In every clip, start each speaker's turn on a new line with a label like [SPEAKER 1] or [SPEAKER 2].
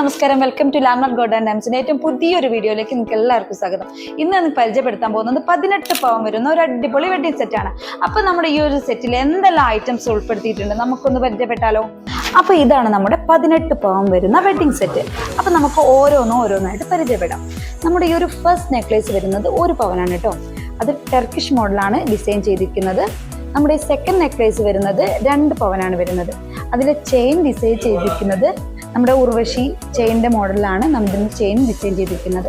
[SPEAKER 1] നമസ്കാരം, welcome to Landmark Gold and ഡയമണ്ട്സിന്റെ ഏറ്റവും പുതിയൊരു വീഡിയോയിലേക്ക് നിങ്ങൾക്ക് എല്ലാവർക്കും സ്വാഗതം. ഇന്ന് നമുക്ക് പരിചയപ്പെടുത്താൻ പോകുന്നത് 18 പവൻ വരുന്ന ഒരു അടിപൊളി വെഡിങ് സെറ്റ് ആണ്. അപ്പൊ നമ്മുടെ ഈ ഒരു സെറ്റിൽ എന്തെല്ലാം ഐറ്റംസ് ഉൾപ്പെടുത്തിയിട്ടുണ്ട് നമുക്കൊന്ന് പരിചയപ്പെട്ടാലോ? അപ്പൊ ഇതാണ് നമ്മുടെ 18 പവൻ വരുന്ന വെഡിങ് സെറ്റ്. അപ്പൊ നമുക്ക് ഓരോന്നായിട്ട് പരിചയപ്പെടാം. നമ്മുടെ ഈ ഒരു ഫസ്റ്റ് നെക്ലേസ് വരുന്നത് 1 പവനാണ് കേട്ടോ. അത് ടർക്കിഷ് മോഡലാണ് ഡിസൈൻ ചെയ്തിരിക്കുന്നത്. നമ്മുടെ ഈ സെക്കൻഡ് നെക്ലേസ് വരുന്നത് 2 പവനാണ് വരുന്നത്. അതിലെ ചെയിൻ ഡിസൈൻ ചെയ്തിരിക്കുന്നത് നമ്മുടെ ഉർവശി ചെയിൻ്റെ മോഡലാണ് നമ്മുടെ ചെയിൻ ഡിസൈൻ ചെയ്തിരിക്കുന്നത്.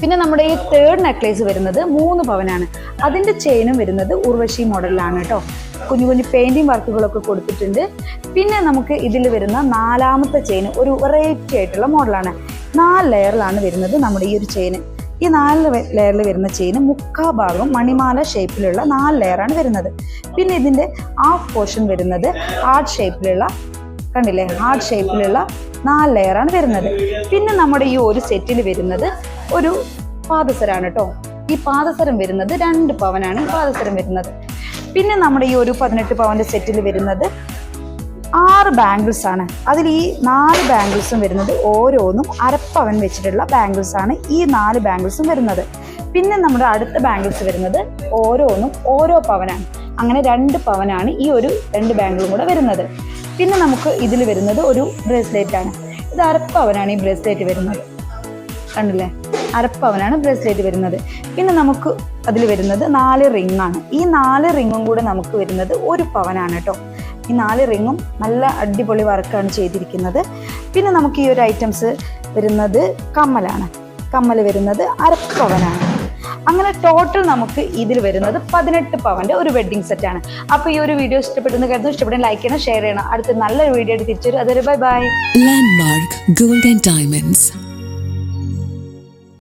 [SPEAKER 1] പിന്നെ നമ്മുടെ ഈ തേർഡ് നെക്ലേസ് വരുന്നത് 3 പവനാണ്. അതിൻ്റെ ചെയിനും വരുന്നത് ഉർവശി മോഡലിലാണ് കേട്ടോ. കുഞ്ഞു കുഞ്ഞു പെയിന്റിങ് വർക്കുകളൊക്കെ കൊടുത്തിട്ടുണ്ട്. പിന്നെ നമുക്ക് ഇതിൽ വരുന്ന 4ാമത്തെ ചെയിൻ ഒരു വെറൈറ്റി ആയിട്ടുള്ള മോഡലാണ്. 4 ലെയറിലാണ് വരുന്നത് നമ്മുടെ ഈ ഒരു ചെയിൻ. ഈ 4 ലെയറിൽ വരുന്ന ചെയിന് മുക്കാ ഭാഗം മണിമാല ഷേപ്പിലുള്ള 4 ലെയറാണ് വരുന്നത്. പിന്നെ ഇതിൻ്റെ ഹാഫ് പോർഷൻ വരുന്നത് ഹാർട്ട് ഷേപ്പിലുള്ള, കണ്ടില്ലേ, ഹാർട്ട് ഷേപ്പിലുള്ള 4 ലെയറാണ് വരുന്നത്. പിന്നെ നമ്മുടെ ഈ ഒരു സെറ്റിൽ വരുന്നത് ഒരു പാദസരമാണ് കേട്ടോ. ഈ പാദസരം വരുന്നത് 2 പവനാണ് പാദസരം വരുന്നത്. പിന്നെ നമ്മുടെ ഈ ഒരു 18 പവന്റെ സെറ്റിൽ വരുന്നത് 6 ബാംഗിൾസ് ആണ്. അതിൽ ഈ 4 ബാംഗിൾസും വരുന്നത് ഓരോന്നും 1/2 പവൻ വെച്ചിട്ടുള്ള ബാംഗിൾസ് ആണ് ഈ 4 ബാംഗിൾസും വരുന്നത്. പിന്നെ നമ്മുടെ അടുത്ത ബാംഗിൾസ് വരുന്നത് ഓരോന്നും ഓരോ പവനാണ്. അങ്ങനെ 2 പവനാണ് ഈ ഒരു 2 ബാംഗിളും കൂടെ വരുന്നത്. പിന്നെ നമുക്ക് ഇതിൽ വരുന്നത് ഒരു ബ്രേസ്ലെറ്റ് ആണ്. ഇത് 1/2 പവനാണ് ഈ ബ്രേസ്ലെറ്റ് വരുന്നത്, കണ്ടില്ലേ, 1/2 പവനാണ് ബ്രേസ്ലെറ്റ് വരുന്നത്. പിന്നെ നമുക്ക് അതിൽ വരുന്നത് 4 റിംഗ് ആണ്. ഈ 4 റിങ്ങും കൂടെ നമുക്ക് വരുന്നത് 1 പവനാണ് കേട്ടോ. ഈ 4 റിങ്ങും നല്ല അടിപൊളി വർക്കാണ് ചെയ്തിരിക്കുന്നത്. പിന്നെ നമുക്ക് ഈ ഒരു ഐറ്റംസ് വരുന്നത് കമ്മലാണ്. കമ്മൽ വരുന്നത് 1/2 പവനാണ്. അങ്ങനെ ടോട്ടൽ നമുക്ക് ഇതിൽ വരുന്നത് 18 പവന്റെ ഒരു വെഡിങ് സെറ്റ് ആണ്. അപ്പോൾ ഈ ഒരു വീഡിയോ ഇഷ്ടപ്പെടുന്ന കരുതുന്നു. ഇഷ്ടപ്പെടുന്ന ലൈക്ക് ചെയ്യണം, ഷെയർ ചെയ്യണം. അടുത്ത നല്ലൊരു വീഡിയോ ആയിട്ട് തിരിച്ചു വരും. അതൊരു bye bye.
[SPEAKER 2] Landmark Gold and diamonds.